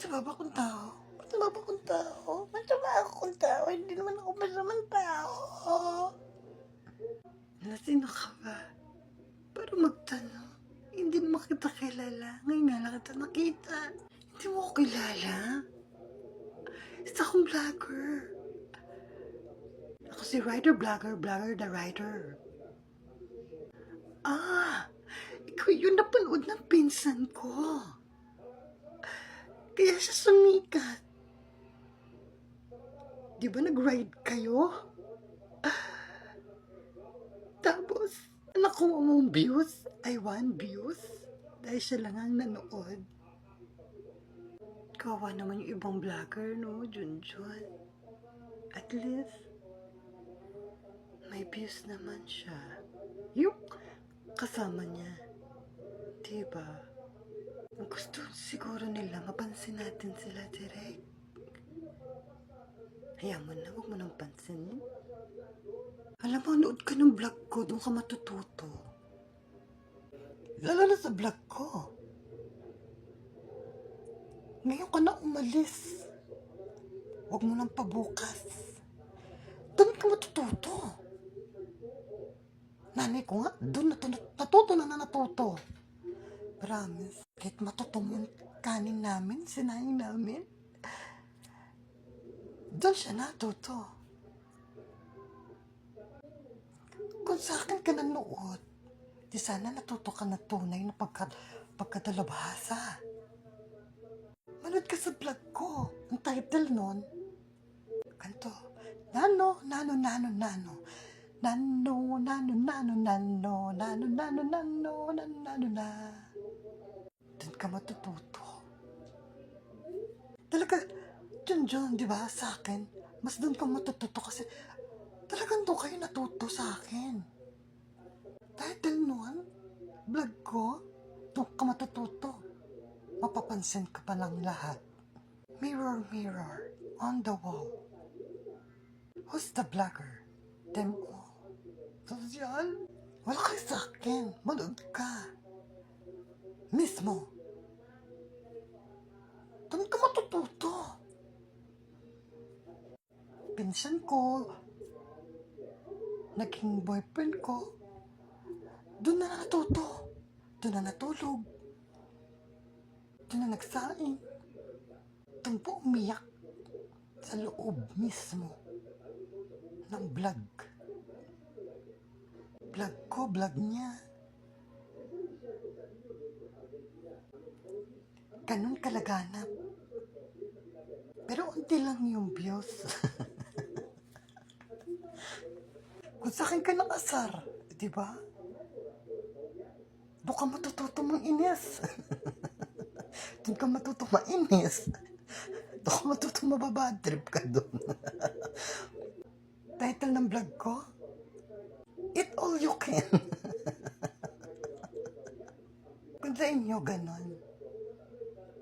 Masama akong tao. Masama akong tao. Masama akong tao. Hindi naman ako masamang tao. Sino ka ba? Para magtanong. Hindi naman kita kilala. Ngayon nga lang kita nakita. Hindi mo ako kilala. Isa akong vlogger. Ako si writer, vlogger the writer. Ikaw yung napanood ng pinsan ko. Kaya siya sumikat. Di ba nag-ride kayo? Tapos, nakuha mong views. I want views. Dahil siya lang ang nanood. Kawawa naman yung ibang vlogger, no? Junjun. At least, may views naman siya. Yung kasama niya. Diba? Ang gusto siguro nila, mapansin natin sila direct. Hayaan mo na, huwag mo nang pansinin. Alam mo, nood ka ng vlog ko, doon ka matututo. Lalo na sa vlog ko. Ngayon ka na umalis. Huwag mo nang pabukas. Doon ka matututo. Nanay ko nga, doon natuto. Promise. Kahit matutong yung kanin namin, sinaing namin, doon siya natuto. Kung sa akin ka nanood, di sana natuto ka na tunay na pagkadalabhasa. Manood ka sa vlog ko. Ang title nun, kanto, Nano. Doon ka matututo. Talaga, John, di ba, sa akin, mas doon ka matututo kasi talagang doon kayo natuto sa akin. Title nun, vlog ko, doon ka matututo. Mapapansin ka pa ng lahat. Mirror, on the wall. Who's the vlogger? Them all. Social? Wala kayo sa akin. Manood ka. Mismo. Doon ka matututo. Pinsan ko, naging boyfriend ko, doon na natuto. Doon na natulog. Doon na nagsaing. Doon po umiyak sa loob mismo ng vlog. Vlog ko, vlog niya. Ganun kalaganap. Pero unti lang yung views. Kung sa akin ka nakasar, di ba? Doon ka matututo mong inis. Doon ka matuto mainis. Doon ka matuto mababadtrip ka doon. Title ng vlog ko, Eat All You Can. Kung sa inyo ganon,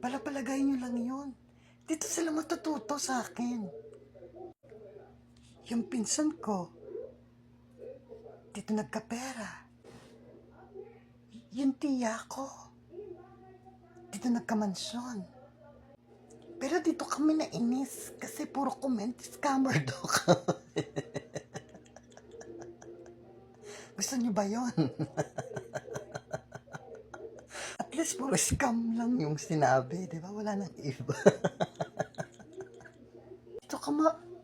palapalagay nyo lang yun. Dito sila matututo sa akin. Yung pinsan ko, dito nagkapera. Yung tiya ko, dito nagkamansyon. Pero dito kami nainis kasi puro comment, scammer daw kami. Gusto nyo ba yun? At least puro scam lang yung sinabi, di ba? Wala nang iba.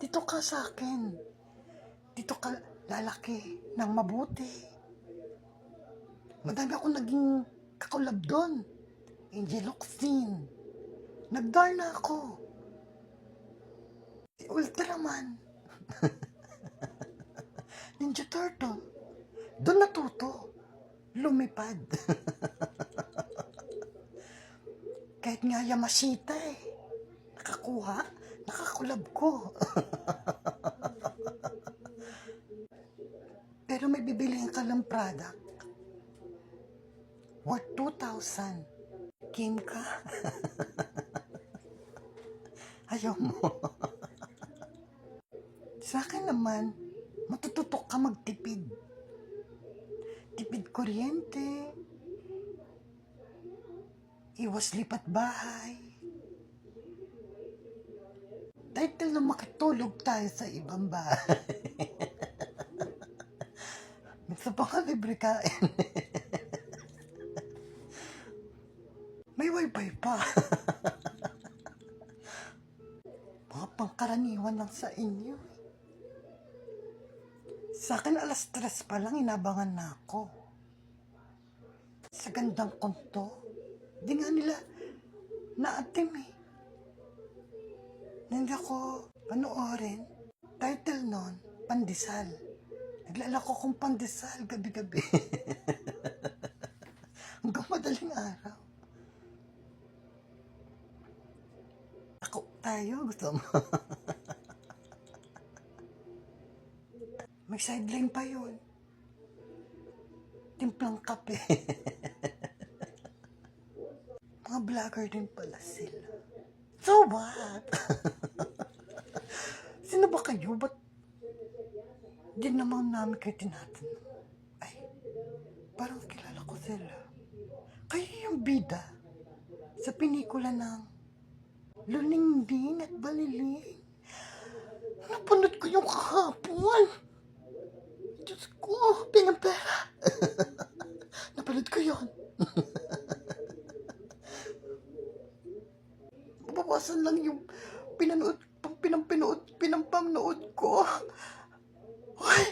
Dito ka sa akin. Dito ka lalaki ng mabuti. Madami akong naging kakulab doon. Angel Oxin. Nagdar na ako. Si Ultraman. Ninja Turtle. Doon natuto. Lumipad. Kahit nga Yamashita nakakuha. Nakakulab ko. Pero may bibilihin ka lang product. Worth 2,000. Game ka. Ayaw mo. Sa akin naman, matututo ka magtipid. Tipid kuryente. Iwas lipat bahay. Title na makitulog tayo sa ibang bahay. Minsan pa nga libre kain. May wifi pa. Mga pangkaraniwan lang sa inyo. Sa akin alas 3 pa lang inabangan na ako. Sa gandang konto. Di nga nila naatim eh. Hindi ako panoorin. Title nun, pandesal. Naglalako kong pandesal gabi-gabi. Hanggang madaling araw. Ako tayo, gusto mo? May sideline pa yun. Timplang kape. Mga vlogger din pala sila. So what? Sino ba kayo? Ba't di naman namin kayo tinatanong? Ay, parang kilala ko sila. Kayo yung bida sa pelikula ng Luningding at Baliling. Napanood ko yung kahapon. Diyos ko, pinapera. Napanood ko yun. Mabawasan lang yung pinampanood ko. Hoy,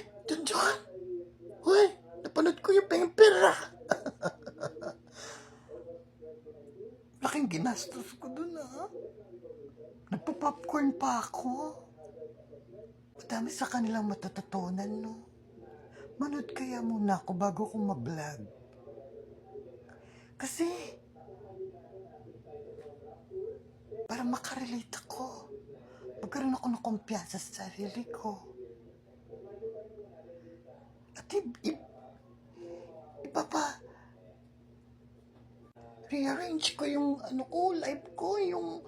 John. Hoy, napanood ko yung pinapera. Laking ginastos ko dun, ha? Nagpa-popcorn pa ako. Madami sa kanilang matututunan, no? Manood kaya muna ako bago ko ma-vlog. Kasi, para makarelate ako. Magkaroon ako ng kumpiyansa sa sarili ko. At iba pa, rearrange ko yung life ko, yung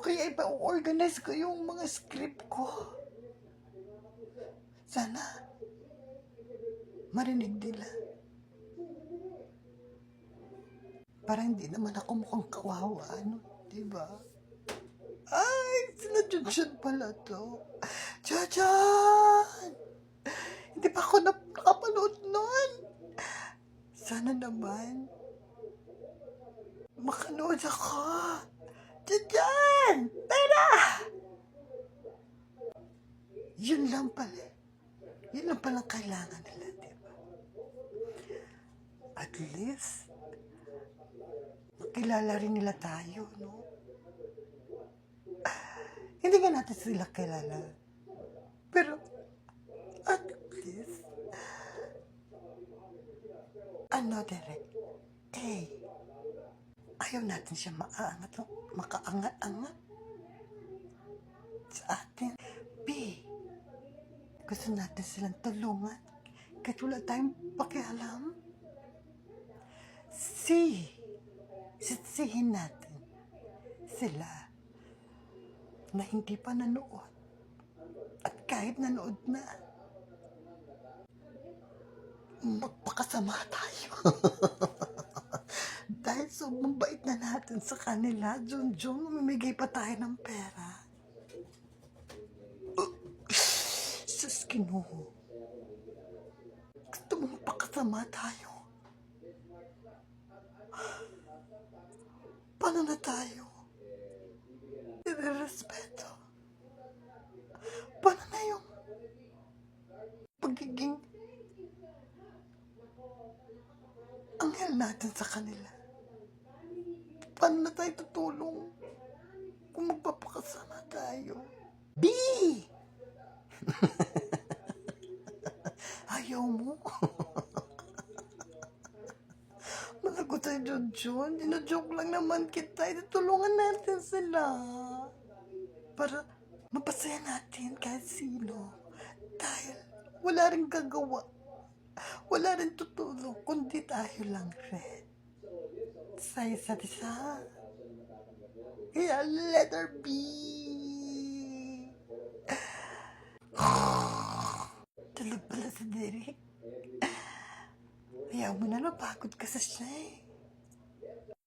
kaya ipa-organize ko yung mga script ko. Sana marinig nila. Para hindi naman ako mukhang kawawa, diba? Ay, sila Junjun pala to. Jajan! Hindi pa ako nakapanood nun. Sana naman makanood ako. Jajan! Pera! Yun lang pala. Yun lang palang kailangan nila, diba? At least, makilala rin nila tayo, no? Hindi nga natin sila kilala. Pero, at least, Derek? Ayaw natin siya makaangat-angat sa atin. B, gusto natin silang tulungan kahit wala tayong pakialam. C, sitsihin natin sila na hindi pa nanood. At kahit nanood na, magpakasama tayo. Dahil sobrang bait na natin sa kanila, Junjun, mamimigay pa tayo ng pera. Sus, Ginoo. Gusto mo magpakasama tayo? Paano na tayo? Nire-respeto. Paano na yung pagiging anghel natin sa kanila? Paano na tayo tutulong kung magpapakasama tayo? B! Ayaw mo? Malagot tayo, Junjun. Dino-joke lang naman kita. Itulungan natin sila. Para mapasaya natin kahit sino. Dahil wala rin gagawa. Wala rin tutulong kundi tayo lang rin. Sa isa't isa. Kaya letter B. Tulog pala si Derek. Ayaw mo na, napagod ka sa siya eh.